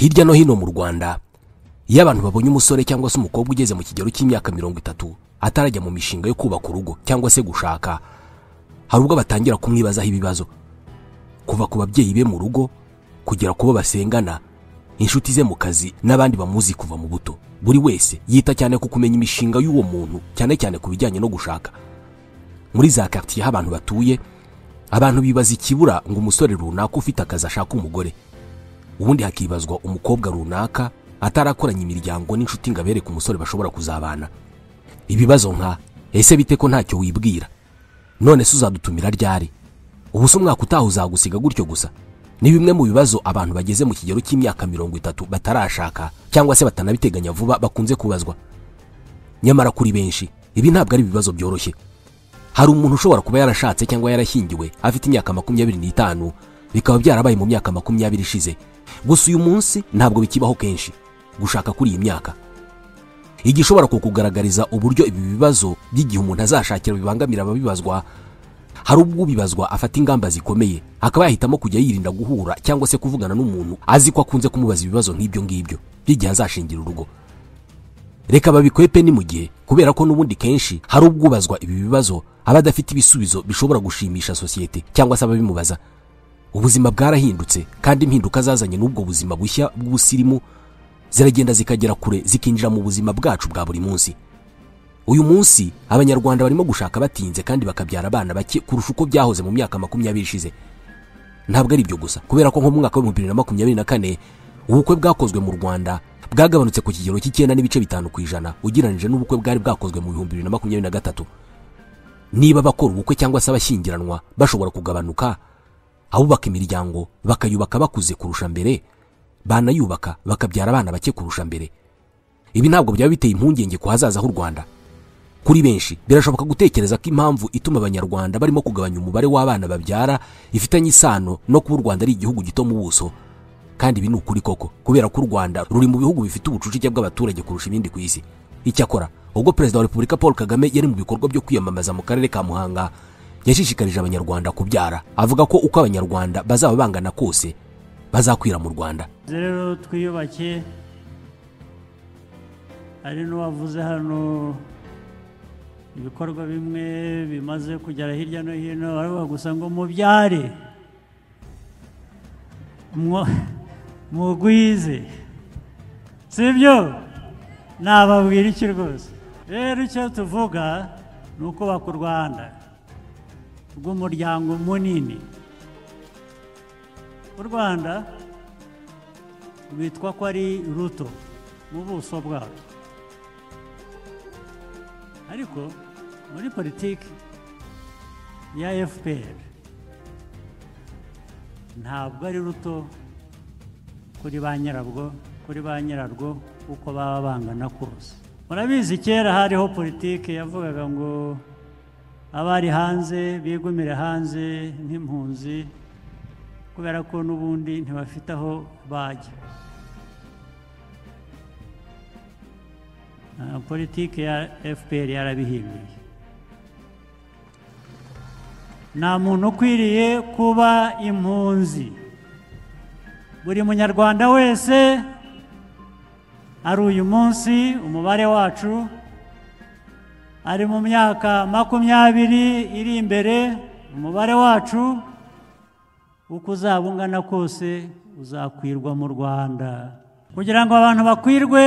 Hirya no hino mu Rwanda iyo abantu babonye umusore cyangwa se umukobwa ugeze mu kigero cy'imyaka 30 atarajya mu mishinga yo kubaka urugo cyangwa se gushaka, hari ubwo batangira kumwibazaho ibibazo kuva ku babyeyi be mu rugo kugera kubo basengana, inshuti ze mu kazi n'abandi bamuzi kuva mu buto. Buri wese yita cyane ku kumenya imishinga y'uwo muntu, cyane cyane ku bijyanye no gushaka. Muri za quartier abantu batuye, abantu bibaza ikibura ngo umusore runaka ufite akazi ashaka umugore, ubundi hakibazwa umukobwa runaka atarakoranye imiryango n'inshuti ngabere ku musore bashobora kuzabana. Ibibazo nka ese bite ko ntacyo wibwira, none se uzadutumira ryari, ubu se umwaka utaha uzagusiga gutyo gusa. Ni bimwe mu bibazo abantu bageze mu kigero cy'imyaka 30 batarashaka cyangwa se batanabiteganya vuba bakunze kubazwa. Nyamara kuri benshi ibi ntabwo ari ibibazo byoroshye. Hari umuntu ushobora kuba yarashatse cyangwa yarashyingiwe afite imyaka 25 bikaba byarabaye mu myaka 20 ishize, gusa uyu munsi ntabwo bikibaho kenshi gushaka kuri iyi myaka. Igishobora kukugaragariza uburyo ibi bibazo by'igihe umuntu azashakira bibangamira ababibazwa, hari ubwo bibazwa afata ingamba zikomeye akaba yahitamo kujya yirinda guhura cyangwa se kuvugana n'umuntu azi ko akunze kumubaza ibibazo nk'ibyo ngibyo by'igihe azashingira urugo. Reka babikwepe ni mu gihe, kubera ko n'ubundi kenshi hari ubwo ubazwa ibi bibazo aba adafite ibisubizo bishobora gushimisha sosiyete cyangwa se ababimubaza. Ubuzima bwarahindutse kandi impinduka zazanye n'ubwo buzima bushya bw'ubusirimu ziragenda zikagera kure zikinjira mu buzima bwacu bwa buri munsi. Uyu munsi abanyarwanda barimo gushaka batinze kandi bakabyara abana bake kurusha uko byahoze mu myaka 20 ishize. Ntabwo ari byo gusa, kubera ko nko mu mwaka wa 2024 ubukwe bwakozwe mu Rwanda bwagabanutse ku kigero cy'9.5% ugereranije n'ubukwe bwari bwakozwe mu 2023. Niba bakora ubukwe cyangwa se abashyingiranwa bashobora kugabanuka, abubaka imiryango bakayubaka bakuze kurusha mbere, banayubaka bakabyara abana bake kurusha mbere, ibi ntabwo byaba biteye impungenge ku hazaza h'u Rwanda. Kuri benshi birashoboka gutekereza ko impamvu ituma abanyarwanda barimo kugabanya umubare w'abana babyara ifitanye isano no kuba u Rwanda ari igihugu gito mu buso, kandi ibi ni ukuri koko, kubera ko u Rwanda ruri mu bihugu bifite ubucucike bw'abaturage kurusha ibindi ku isi. Icyakora ubwo Perezida wa Repubulika Paul Kagame yari mu bikorwa byo kwiyamamaza mu karere ka Muhanga, yashishikarije abanyarwanda kubyara, avuga ko uko abanyarwanda bazaba bangana kose bazakwira mu Rwanda. Rero twiyubake, ari n'uwavuze hano ibikorwa bimwe bimaze kugera hirya no hino, baravuga gusa ngo mubyare mugwize, sibyo? Nababwira iki rwose? Rero icyo tuvuga ni uko baka u Rwanda rw'umuryango munini. U Rwanda rwitwa ko ari ruto mu buso bwarwo, ariko muri politiki ya FPR ntabwo ari ruto kuri ba nyirarwo uko baba bangana kose. Murabizi kera hariho politiki yavugaga ngo abari hanze bigumire hanze nk'impunzi kubera ko n'ubundi ntibafite aho bajya. Politiki ya FPR yarabihinduye. Nta muntu ukwiriye kuba impunzi. Buri munyarwanda wese ari uyu munsi umubare wacu ari mu myaka 20 iri imbere, umubare wacu uko uzaba ungana kose uzakwirwa mu Rwanda. Kugira ngo abantu bakwirwe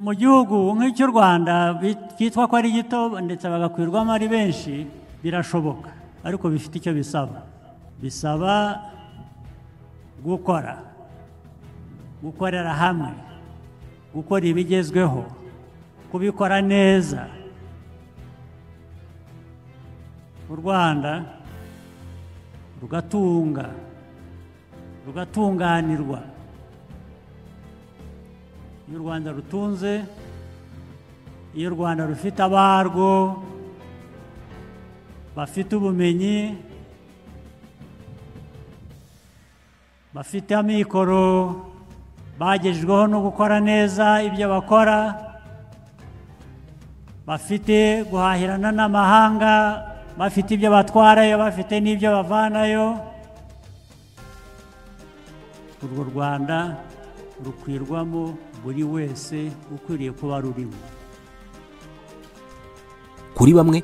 mu gihugu nk'icyo Rwanda kitwa ko ari gito ndetse bagakwirwamo ari benshi birashoboka, ariko bifite icyo bisaba. Bisaba gukorera hamwe, gukora ibigezweho, kubikora neza. U Rwanda rugatunganirwa. Iyo u Rwanda rutunze, iyo u Rwanda rufite abarwo bafite ubumenyi, bafite amikoro, bagejejweho no gukora neza ibyo bakora, bafite guhahirana n'amahanga, bafite ibyo batwarayo, bafite n'ibyo bavanayo, urwo Rwanda rukwirwamo buri wese ukwiriye kuba rurimo. Kuri bamwe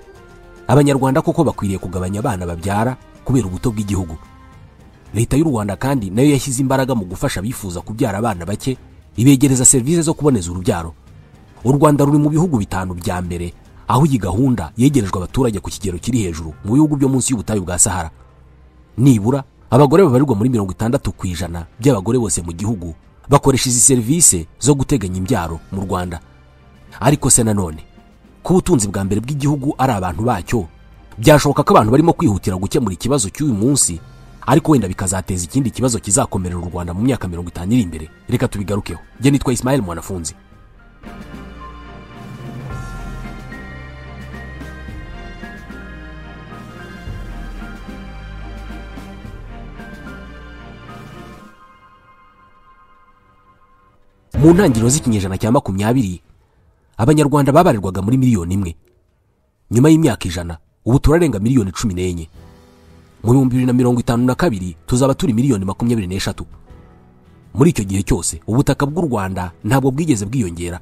abanyarwanda koko bakwiriye kugabanya abana babyara kubera ubuto bw'igihugu. Leta y'u Rwanda kandi nayo yashyize imbaraga mu gufasha abifuza kubyara abana bake, ibegereza serivisi zo kuboneza urubyaro. U Rwanda ruri mu bihugu 5 bya mbere aho iyi gahunda yegerejwe abaturage ku kigero kiri hejuru mu bihugu byo munsi y'ubutayu bwa Sahara. Nibura abagore babarirwa muri 60% by'abagore bose mu gihugu bakoresha izi serivisi zo guteganya imbyaro mu Rwanda. Ariko se nanone ku butunzi bwa mbere bw'igihugu ari abantu bacyo, byashoboka ko abantu barimo kwihutira gukemura ikibazo cy'uyu munsi, ariko wenda bikazateza ikindi kibazo kizakomerera u Rwanda mu myaka 50 iri imbere. Reka tubigarukeho. Je nitwa Ismael Mwanafunzi. Mu ntangiriro z'ikinyejana cya 20 abanyarwanda babarirwaga muri miliyoni 1. Nyuma y'imyaka 100 ubu turarenga miliyoni 14. Mu 2052 tuzaba turi miliyoni 23. Muri icyo gihe cyose ubutaka bw'u Rwanda ntabwo bwigeze bwiyongera.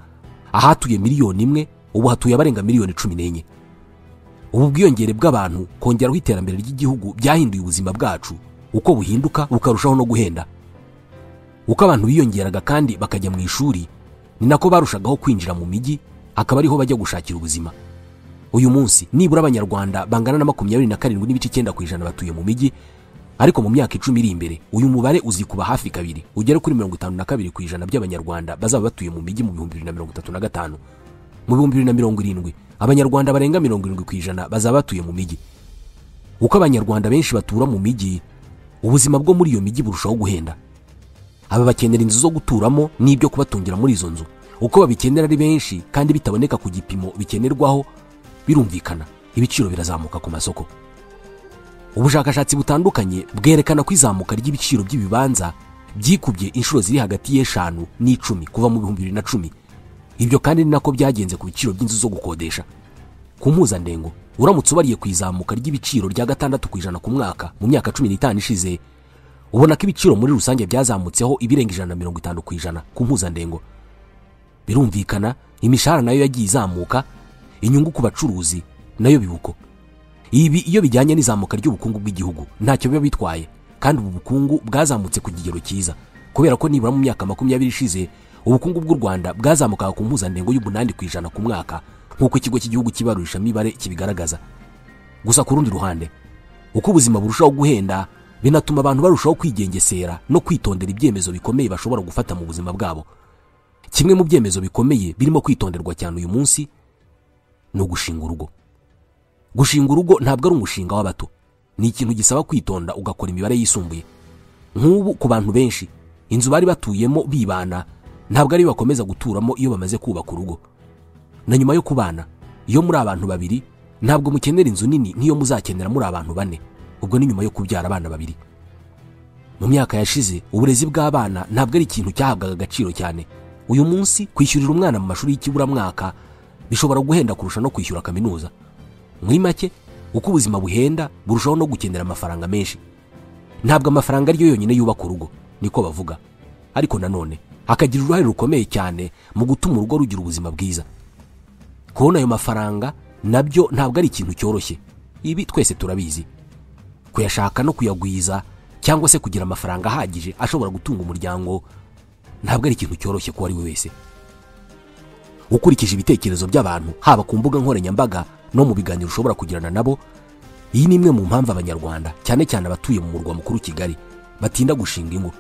Ahatuye miliyoni 1 ubu hatuye abarenga miliyoni 14. Ubu bwiyongere bw'abantu kongeraho iterambere ry'igihugu byahinduye ubuzima bwacu, uko buhinduka bukarushaho no guhenda. Uko abantu biyongeraga kandi bakajya mu ishuri, ni nako barushagaho kwinjira mu migi, akaba ariho bajya gushakira ubuzima. Uyu munsi nibura abanyarwanda bangana na 27.9% batuye mu migi, ariko mu myaka 10 iri imbere uyu mubare uzikuba hafi kabiri, ugere kuri 52% by'abanyarwanda bazaba batuye mu migi mu 2035. Mu 2070 abanyarwanda barenga 70% bazaba batuye mu migi. Uko abanyarwanda benshi batura mu migi, ubuzima bwo muri iyo migi burushaho guhenda. Aba bakenera inzu zo guturamo n'ibyo kubatungira muri izo nzu. Uko babikenera ari benshi kandi bitaboneka ku gipimo bikenerwaho, birumvikana ibiciro birazamuka ku masoko. Ubushakashatsi butandukanye bwerekana ko izamuka ry'ibiciro by'ibibanza byikubye inshuro ziri hagati y'5 n'10 kuva mu 2010. Ibyo kandi ni nako byagenze ku biciro by'inzu zo gukodesha. Ku mpuzandengo uramutse ubariye ku izamuka ry'ibiciro rya 6% ku mwaka mu myaka 15 ishize, ubona ko ibiciro muri rusange byazamutseho ibirenga 150% ku mpuzandengo. Birumvikana imishahara nayo yagiye izamuka, inyungu ku bacuruzi nayo bibuko. Ibi iyo bijyanye n'izamuka ry'ubukungu bw'igihugu ntacyo biba bitwaye, kandi ubu bukungu bwazamutse ku kigero cyiza, kubera ko nibura mu myaka 20 ishize ubukungu bw'u Rwanda bwazamukaga ku mpuzandengo y'8% ku mwaka, nk'uko ikigo cy'igihugu kibarurisha mibare kibigaragaza. Gusa ku rundi ruhande, uko ubuzima burushaho guhenda, binatuma abantu barushaho kwigengesera no kwitondera ibyemezo bikomeye bashobora gufata mu buzima bwabo. Kimwe mu byemezo bikomeye birimo kwitonderwa cyane uyu munsi no gushinga urugo. Gushinga urugo ntabwo ari umushinga w'abato, ni ikintu gisaba kwitonda ugakora imibare yisumbuye. Nk'ubu ku bantu benshi inzu bari batuyemo bibana ntabwo ari bakomeza guturamo iyo bamaze kubaka urugo. Na nyuma yo kubana, iyo muri abantu babiri ntabwo mukenera inzu nini nk'iyo muzakenera muri abantu 4. Ubwo ni nyuma yo kubyara abana 2. Mu myaka yashize uburezi bw'abana ntabwo ari ikintu cyahabwaga agaciro cyane. Uyu munsi kwishyurira umwana mu mashuri y'ikiburamwaka bishobora guhenda kurusha no kwishyura kaminuza. Muri make uko ubuzima buhenda burushaho no gukenera amafaranga menshi. Ntabwo amafaranga ariyo yonyine yubaka urugo, niko bavuga, ariko nanone akagira uruhare rukomeye cyane mu gutuma urugo rugira ubuzima bwiza. Kubona ayo mafaranga nabyo ntabwo ari ikintu cyoroshye, ibi twese turabizi. Kuyashaka no kuyagwiza cyangwa se kugira amafaranga ahagije ashobora gutunga umuryango ntabwo ari ikintu cyoroshye ko ari we wese. Ukurikije ibitekerezo by'abantu haba ku mbuga nkoranyambaga no mu biganiro ushobora kugirana nabo, iyi ni imwe mu mpamvu abanyarwanda cyane cyane abatuye mu murwa mukuru Kigali batinda gushinga ingo.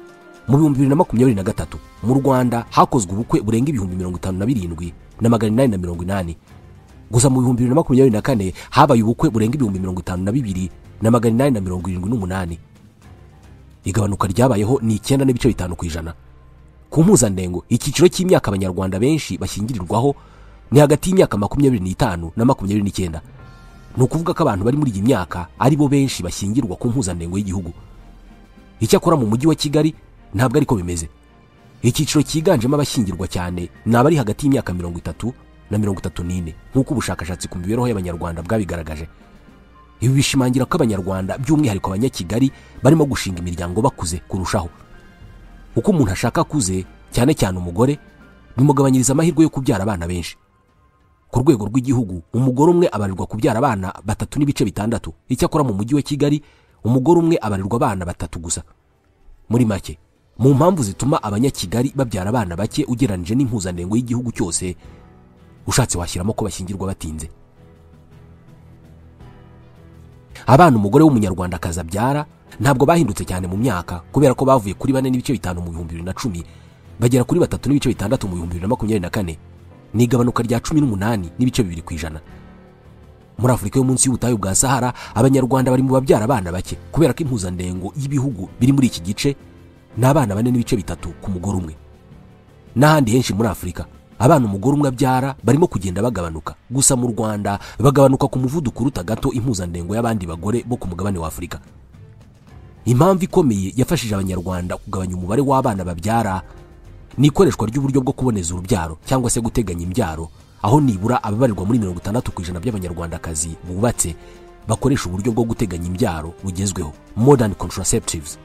Mu 2023 mu Rwanda hakozwe ubukwe burenga 57,880. Gusa mu 2024 habaye ubukwe burenga 52,878. Igabanuka ryabayeho ni 9.5%. Ku mpuzandengo icyiciro cy'imyaka abanyarwanda benshi bashyingirirwaho ni hagati y'imyaka 25 na 29. Ni ukuvuga ko abantu bari muri iyi myaka ari bo benshi bashyingirwa ku mpuzandengo y'igihugu. Icyakora mu mujyi wa Kigali ntabwo ariko bimeze. Icyiciro cyiganjemo abashyingirwa cyane ni abari hagati y'imyaka 30 na 34, nk'uko ubushakashatsi ku mibereho y'abanyarwanda bwabigaragaje. Ibi bishimangira ko abanyarwanda by'umwihariko abanyakigali barimo gushinga imiryango bakuze kurushaho. Uko umuntu ashaka kuze cyane cyane umugore, bimugabanyiriza amahirwe yo kubyara abana benshi. Ku rwego rw'igihugu umugore umwe abarirwa kubyara abana 3.6. Icyakora mu mujyi wa Kigali umugore umwe abarirwa abana 3 gusa. Muri make, mu mpamvu zituma abanyakigali babyara abana bake ugeranije n'impuzandengo y'igihugu cyose, ushatse washyiramo ko bashyingirwa batinze. Abana umugore w'umunyarwandakazi abyara ntabwo bahindutse cyane mu myaka, kubera ko bavuye kuri 4.5 mu 2010 bagera kuri 3.6 mu 2024. Ni igabanuka rya 18.2%. Muri Afurika yo munsi y'ubutayu bwa Sahara abanyarwanda bari mu babyara abana bake, kubera ko impuzandengo y'ibihugu biri muri iki gice n'abana 4.3 ku mugore umwe. N'ahandi henshi muri Afurika abana umugore umwe abyara barimo kugenda bagabanuka, gusa mu Rwanda bagabanuka ku muvuduko uruta gato impuzandengo y'abandi bagore bo ku mugabane wa Afurika. Impamvu ikomeye yafashije abanyarwanda kugabanya umubare w'abana babyara ni ikoreshwa ry'uburyo bwo kuboneza urubyaro cyangwa se guteganya imbyaro, aho nibura ababarirwa muri 60% by'abanyarwandakazi bubatse bakoresha uburyo bwo guteganya imbyaro bugezweho, modern contraceptives.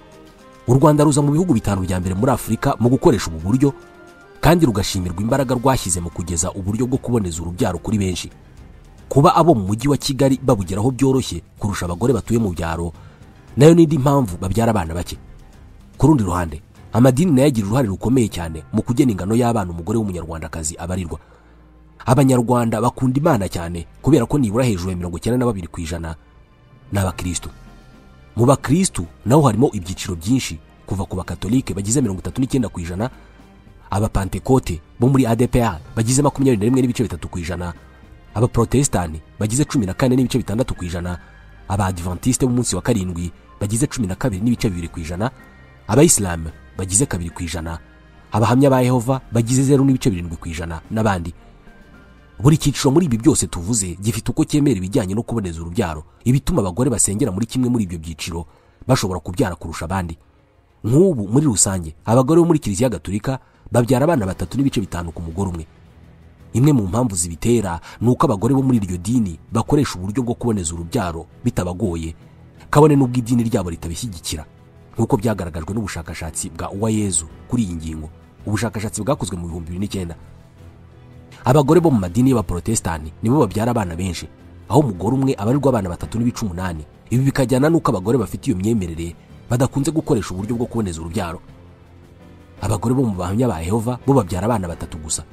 U Rwanda ruza mu bihugu 5 bya mbere muri Afurika mu gukoresha ubu buryo, kandi rugashimirwa imbaraga rwashyize mu kugeza uburyo bwo kuboneza urubyaro kuri benshi. Kuba abo mu mujyi wa Kigali babugeraho byoroshye kurusha abagore batuye mu byaro nayo n'indi mpamvu babyara abana bake. Ku rundi ruhande, amadini nayo agira uruhare rukomeye cyane mu kugena ingano y'abana umugore w'umunyarwandakazi abarirwa. Abanyarwanda bakunda Imana cyane kubera ko nibura hejuru ya 92% n'abakristo. Mu bakristo naho harimo ibyiciro byinshi, kuva ku bakatolike bagize 39%, abapantekote bo muri ADPR bagize 21.3%, abaprotestani bagize 14.6%, abadventiste b'umunsi wa karindwi bagize 12.2%, abayisilamu bagize 2%, abahamya ba Yehova bagize 0.7% n'abandi. Buri cyiciro muri ibi byose tuvuze gifite uko cyemera ibijyanye no kuboneza urubyaro, ibituma abagore basengera muri kimwe muri ibyo byiciro bashobora kubyara kurusha abandi. Nk'ubu muri rusange abagore bo muri Kiliziya Gatolika babyara abana 3.5 ku mugore umwe. Imwe mu mpamvu zibitera ni uko abagore bo muri iryo dini bakoresha uburyo bwo kuboneza urubyaro bitabagoye, kabone n'ubwo idini ryabo ritabishyigikira, nk'uko byagaragajwe n'ubushakashatsi bwa Uwayezu kuri iyi ngingo. Ubushakashatsi bwakozwe mu 2009. Abagore bo mu madini y'abaprotestani nibo babyara abana benshi, aho umugore umwe abarirwa abana 3.8. Ibi bikajyana n'uko abagore bafite iyo myemerere badakunze gukoresha uburyo bwo kuboneza urubyaro. Abagore bo mu bahamya ba Yehova bo babyara abana 3 gusa,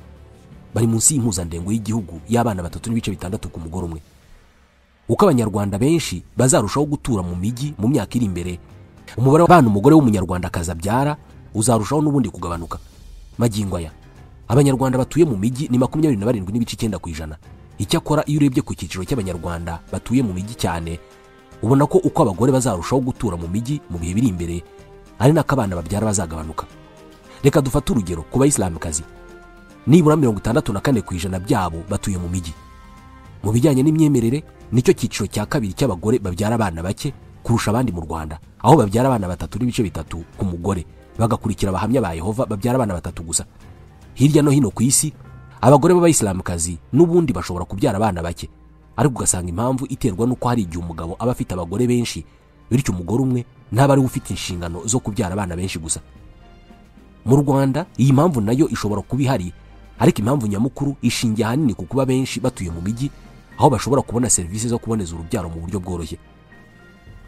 bari munsi y'impuzandengo y'igihugu y'abana 3.6 ku mugore umwe. Uko abanyarwanda benshi bazarushaho gutura mu mijyi mu myaka iri imbere, umubare w'abana umugore w'umunyarwandakazi abyara uzarushaho n'ubundi kugabanuka. Magingo aya abanyarwanda batuye mu mijyi ni 27.9%. Icyakora iyo urebye ku cyiciro cy'abanyarwanda batuye mu mijyi cyane, ubona ko uko abagore bazarushaho gutura mu mijyi mu bihe biri imbere, ari nako abana babyara bazagabanuka. Reka dufate urugero ku bayisilamukazi. Nibura 64% byabo batuye mu mijyi. Mu bijyanye n'imyemerere, nicyo cyiciro cya kabiri cy'abagore babyara abana bake kurusha abandi mu Rwanda, aho babyara abana 3.3 ku mugore, bagakurikira abahamya ba Yehova babyara abana 3 gusa. Hirya no hino ku isi abagore b'abayisilamukazi n'ubundi bashobora kubyara abana bake, ariko ugasanga impamvu iterwa n'uko hari igihe umugabo aba afite abagore benshi, bityo umugore umwe ntaba ari ufite inshingano zo kubyara abana benshi gusa. Mu Rwanda iyi mpamvu nayo ishobora kuba ihari, ariko impamvu nyamukuru ishingiye ahanini ku kuba benshi batuye mu mijyi, aho bashobora kubona serivisi zo kuboneza urubyaro mu buryo bworoshye.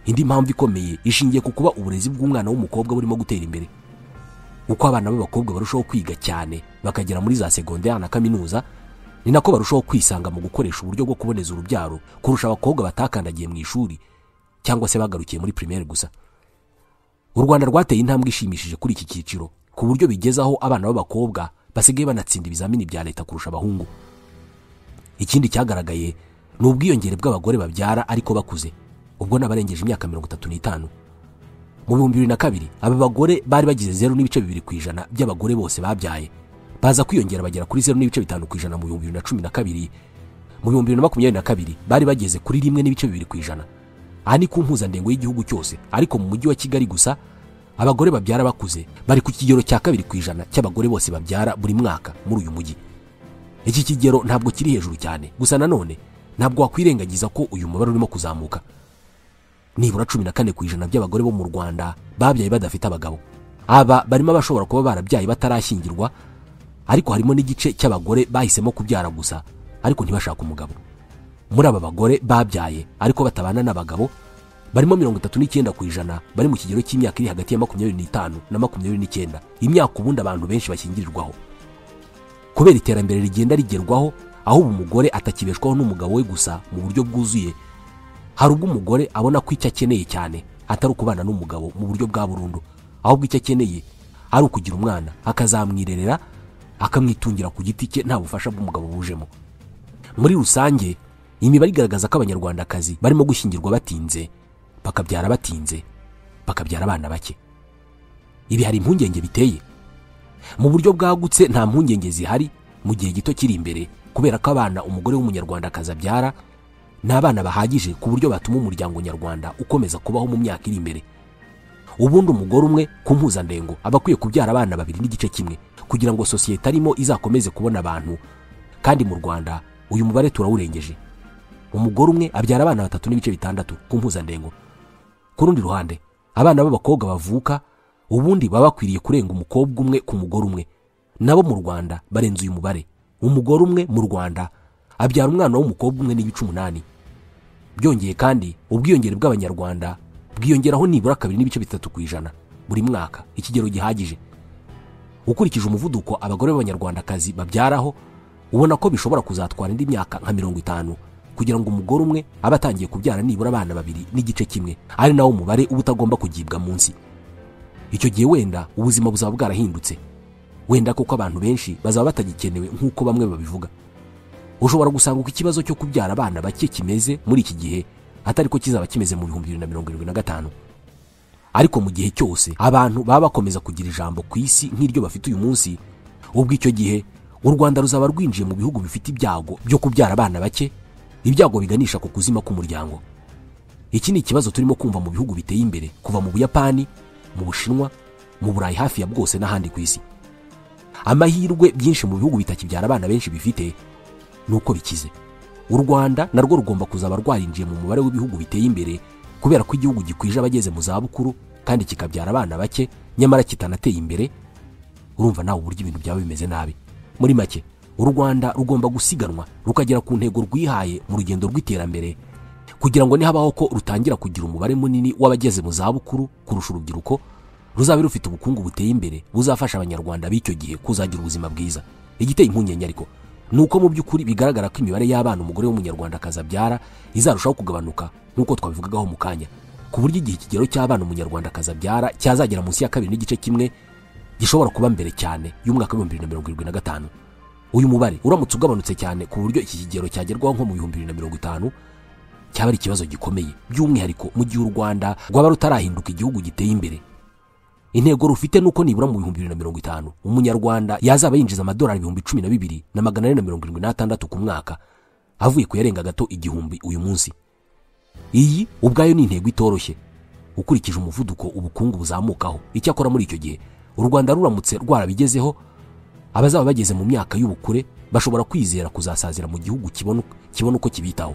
Indi mpamvu ikomeye ishingiye ku kuba uburezi bw'umwana w'umukobwa burimo gutera imbere. Uko abana b'abakobwa barushaho kwiga cyane bakagera muri za secondaire na kaminuza, ni nako barushaho kwisanga mu gukoresha uburyo bwo kuboneza urubyaro kurusha abakobwa batakandagiye mu ishuri cyangwa se bagarukiye muri primaire gusa. U Rwanda rwateye intambwe ishimishije kuri iki cyiciro, ku buryo bigezaho abana b'abakobwa basigaye banatsinda ibizamini bya leta kurusha abahungu. Ikindi cyagaragaye ni ubwiyongere bw'abagore babyara ariko bakuze, ubwo n'abarengeje imyaka 35. Mu 2002 aba bagore bari bagize 0.2% by'abagore bose babyaye, baza kwiyongera bagera kuri 0.5% mu 2012. Mu 2022 bari bageze kuri 1.2%. Aha ni ku mpuzandengo y'igihugu cyose, ariko mu mujyi wa Kigali gusa abagore babyara bakuze bari ku kigero cya 2% cy'abagore bose babyara buri mwaka muri uyu mujyi. Iki kigero ntabwo kiri hejuru cyane, gusa nanone ntabwo wakwirengagiza ko uyu mubare urimo kuzamuka. Nibura 14% by'abagore bo mu Rwanda babyaye badafite abagabo, aba barimo abashobora kuba barabyaye batarashyingirwa, ariko harimo n'igice cy'abagore bahisemo kubyara gusa ariko ntibashaka umugabo. Muri aba bagore babyaye ariko batabana n'abagabo barimo 39% bari mu kigero cy'imyaka iri hagati ya 25 na 29, imyaka ubundi abantu benshi bashyingirirwaho. Kubera iterambere rigenda rigerwaho, aho umugore atakibeshwaho n'umugabo we gusa mu buryo bwuzuye, hari ubwo umugore abona ko icyo akeneye cyane atari ukubana n'umugabo mu buryo bwa burundu, ahubwo icyo akeneye ari ukugira umwana akazamwirerera akamwitungira ku giti cye nta bufasha bw'umugabo bujemo. Muri rusange imibare igaragaza ko abanyarwandakazi barimo gushyingirwa batinze, bakabyara batinze, bakabyara abana bake. Ibi hari impungenge biteye. Mu buryo bwagutse nta mpungenge zihari mu gihe gito kiri imbere, kubera ko abana umugore w'umunyarwandakazi abyara n'abana bahagije ku buryo batuma umuryango nyarwanda ukomeza kubaho mu myaka iri imbere. Ubundi umugore umwe ku mpuzandengo aba akwiye kubyara abana 2.1 kugira ngo sosiyete arimo izakomeze kubona abantu, kandi mu Rwanda uyu mubare turawurengeje. Umugore umwe abyara abana 3.6 ku mpuzandengo. Ku rundi ruhande abana b'abakobwa bavuka ubundi baba bakwiriye kurenga umukobwa umwe ku mugore umwe, nabo mu Rwanda barenze uyu mubare. Umugore umwe mu Rwanda abyara umwana w'umukobwa umwe n'ibice 8. Byongeye kandi ubwiyongere bw'abanyarwanda bwiyongeraho nibura 2.3% buri mwaka, ikigero gihagije. Ukurikije umuvuduko abagore b'abanyarwandakazi babyaraho, ubona ko bishobora kuzatwara indi myaka nka 50 kugira ngo umugore umwe abe atangiye kubyara nibura abana 2.1, ari nawo umubare uba utagomba kugibwa munsi. Icyo gihe wenda ubuzima buzaba bwarahindutse, wenda kuko abantu benshi bazaba batagikenewe nk'uko bamwe babivuga. Ushobora gusanga uko ikibazo cyo kubyara abana bake kimeze muri iki gihe atari ko kizaba kimeze mu 2075. Ariko mu gihe cyose abantu baba bakomeza kugira ijambo ku isi nk'iryo bafite uyu munsi, ubwo icyo gihe u Rwanda ruzaba rwinjiye mu bihugu bifite ibyago byo kubyara abana bake, ibyago biganisha ku kuzima k'umuryango. Iki ni ikibazo turimo kumva mu bihugu biteye imbere, kuva mu Buyapani, mu Bushinwa, mu Burayi, hafi ya bwose n'ahandi ku isi. Amahirwe byinshi mu bihugu bitakibyara abana benshi bifite nuko bikize. U Rwanda narwo rugomba kuzaba rwarinjiye mu mubare w'ibihugu biteye imbere, kubera ko igihugu gikwije abageze mu za bukuru kandi kikabyara abana bake nyamara kitanateye imbere. Urumva nawe uburyo ibintu byaba bimeze nabi. Muri make u Rwanda rugomba gusiganwa rukagera ku ntego rwihaye mu rugendo rw'iterambere, kugira ngo nihabaho ko rutangira kugira umubare munini w'abageze mu za bukuru kurusha urubyiruko, ruzabe rufite ubukungu buteye imbere buzafasha abanyarwanda b'icyo gihe kuzagira ubuzima bwiza. Igiteye impungenge ariko nuko mu by'ukuri bigaragara ko imibare y'abana umugore w'umunyarwandakazi abyara izarushaho kugabanuka nk'uko twabivugagaho mu kanya, ku buryo igihe ikigero cy'abana umunyarwandakazi abyara cyazagera munsi ya 2.1 gishobora kuba mbere cyane y'umwaka wa 2075. Uyu mubare uramutse ugabanutse cyane ku buryo iki kigero cyagerwaho nko mu 2050, cyaba ari ikibazo gikomeye, by'umwihariko mu gihe u Rwanda rwaba rutarahinduka igihugu giteye imbere. Intego rufite nuko nibura mu 2050 umunyarwanda yazaba yinjiza amadolari 12,476 ku mwaka, avuye kuyarenga gato igihumbi uyu munsi. Iyi ubwayo ni intego itoroshye ukurikije umuvuduko ubukungu buzamukaho. Icyakora muri icyo gihe u Rwanda ruramutse rwarabigezeho, abazaba bageze mu myaka y'ubukure bashobora kwizera kuzasazira mu gihugu kibona uko kibitaho.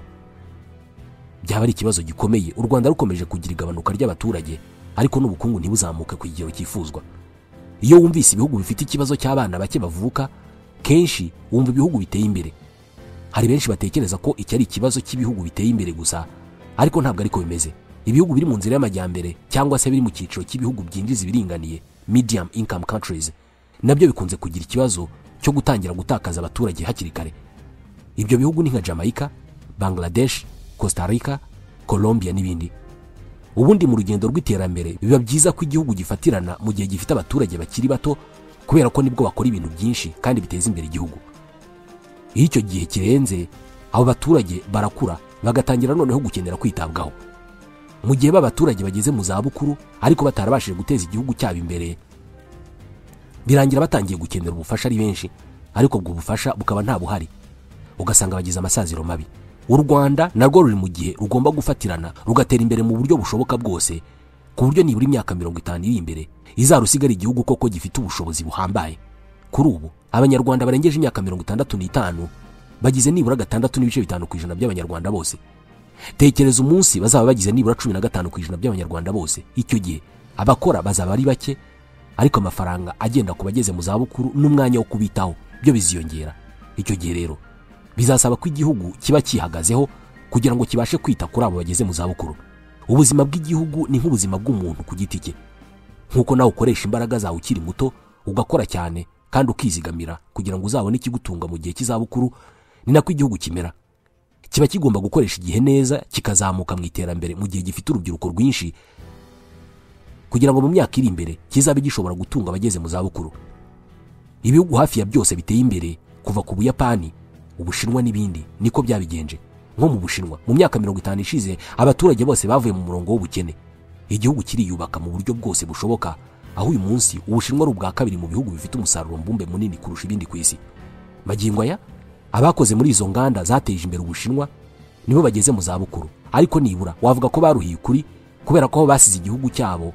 Byaba ari ikibazo gikomeye u Rwanda rukomeje kugira igabanuka ry'abaturage, ariko n'ubukungu ntibuzamuke ku kigero cyifuzwa. Iyo wumvise ibihugu bifite ikibazo cy'abana bake bavuka, kenshi wumva ibihugu biteye imbere. Hari benshi batekereza ko iki ari ikibazo cy'ibihugu biteye imbere gusa, ariko ntabwo ariko bimeze. Ibihugu biri mu nzira y'amajyambere cyangwa se biri mu cyiciro cy'ibihugu byinjiza ibiringaniye, medium income countries, nabyo bikunze kugira ikibazo cyo gutangira gutakaza abaturage hakiri kare. Ibyo bihugu ni nka Jamaica, Bangladesh, Costa Rica, Colombia n'ibindi. Ubundi mu rugendo rw'iterambere biba byiza ko igihugu gifatirana mu gihe gifite abaturage bakiri bato, kubera ko nibwo bakora ibintu byinshi kandi biteza imbere igihugu. Iyo icyo gihe kirenze, abo baturage barakura bagatangira noneho gukenera kwitabwaho. Mu gihe b'abaturage bageze mu za bukuru ariko batarabashije guteza igihugu cyabo imbere, birangira batangiye gukenera ubufasha ari benshi, ariko ubwo bufasha bukaba nta buhari, ugasanga bagize amasaziro mabi. U Rwanda narwo ruri mu gihe rugomba gufatirana rugatera imbere mu buryo bushoboka bwose, ku buryo nibura imyaka 50 iri imbere izarusigara igihugu koko gifite ubushobozi buhambaye. Kuri ubu abanyarwanda barengeje imyaka 65 bagize nibura 6.5% by'abanyarwanda bose. Tekereza umunsi bazaba bagize nibura 15% by'abanyarwanda bose. Icyo gihe abakora bazaba ari bake, ariko amafaranga agenda ku bageze mu zabukuru n'umwanya wo kubitaho byo biziyongera. Icyo gihe rero bizasaba ko igihugu kiba cyihagazeho kugira ngo kibashe kwita kuri abo bageze mu zabukuru. Ubuzima bw'igihugu ni nk'ubuzima bw'umuntu ku giti cye. Nk'uko nawe ukoresha imbaraga zawe ukiri muto ugakora cyane kandi ukizigamira kugira ngo uzabone ikigutunga mu gihe cy'izabukuru, ni nako igihugu kimera. Kiba kigomba gukoresha igihe neza kikazamuka mu iterambere mu gihe gifite urubyiruko rwinshi, kugira ngo mu myaka iri imbere kizabe gishobora gutunga abageze mu zabukuru. Ibihugu hafi ya byose biteye imbere kuva ku Buyapani, Ubushinwa n'ibindi niko byabigenje. Nko mu Bushinwa mu myaka 50 ishize abaturage bose bavuye mu murongo w'ubukene. Igihugu kiriyubaka mu buryo bwose bushoboka, aho uyu munsi Ubushinwa ari ubwa kabiri mu bihugu bifite umusaruro mbumbe munini kurusha ibindi ku isi. Magingo aya abakoze muri izo nganda zateje imbere Ubushinwa nibo bageze mu zabukuru, ariko nibura wavuga ko baruhiye ukuri kubera ko basize igihugu cyabo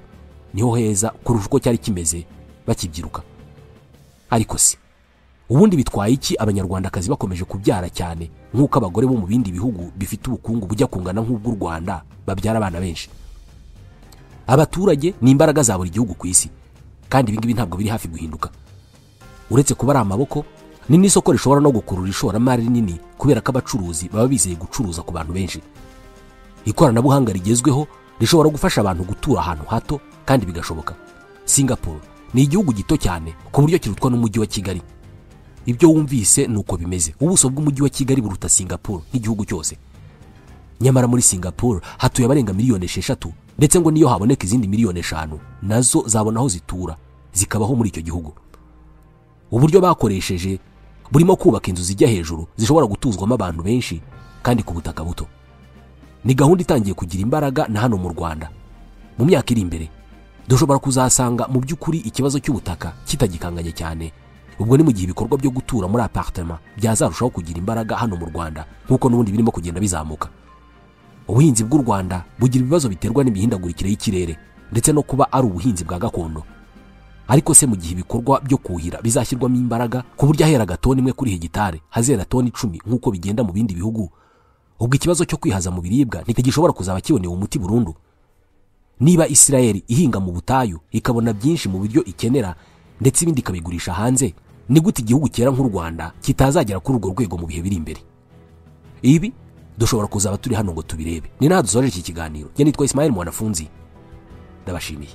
niho heza kurusha uko cyari kimeze bakibyiruka. Ariko se ubundi bitwaye iki abanyarwandakazi bakomeje kubyara cyane nk'uko abagore bo mu bindi bihugu bifite ubukungu bujya kungana nk'ubw'u Rwanda babyara abana benshi? Abaturage ni imbaraga za buri gihugu ku isi, kandi ibi ngibi ntabwo biri hafi guhinduka. Uretse kuba ari amaboko, ni n'isoko rishobora no gukurura ishoramari rinini kubera ko abacuruzi baba bizeye gucuruza ku bantu benshi. Ikoranabuhanga rigezweho rishobora gufasha abantu gutura ahantu hato kandi bigashoboka. Singapore ni igihugu gito cyane ku buryo kirutwa n'umujyi wa Kigali. Ibyo wumvise nuko bimeze. Ubuso bw'umujyi wa Kigali buruta Singapore nk'igihugu cyose. Nyamara muri Singapore hatuye abarenga miliyoni 6, ndetse ngo niyo haboneka izindi miliyoni 5 nazo zabona aho zitura zikabaho muri icyo gihugu. Uburyo bakoresheje burimo kubaka inzu zijya hejuru zishobora gutuzwamo abantu benshi kandi ku butaka buto. Ni gahunda itangiye kugira imbaraga na hano mu Rwanda. Mu myaka iri imbere dushobora kuzasanga mu by'ukuri ikibazo cy'ubutaka kitagikanganye cyane. Ubwo ni mu gihe ibikorwa byo gutura muri apartment byazarushaho kugira imbaraga hano mu Rwanda nk'uko n'ubundi birimo kugenda bizamuka. Ubuhinzi bw'u Rwanda bugira ibibazo biterwa n'imihindagurikire y'ikirere ndetse no kuba ari ubuhinzi bwa gakondo. Ariko se mu gihe ibikorwa byo kuhira bizashyirwamo imbaraga ku buryo ahera gatoni imwe kuri hegitare hazera toni 10 nk'uko bigenda mu bindi bihugu, ubwo ikibazo cyo kwihaza mu biribwa ntigishobora kuzaba kibonewe umuti burundu. Niba Israel ihinga mu butayu ikabona byinshi mu biryo ikenera ndetse ibindi ikabigurisha hanze, ni gute igihugu cyera nk'u Rwanda kitazagera kuri urwo rwego mu bihe biri imbere? Ibi dushobora kuzaba turi hano ngo tubirebe. Ni naho dusoje iki kiganiro. Nitwa Ismael Mwanafunzi. Ndabashimiye.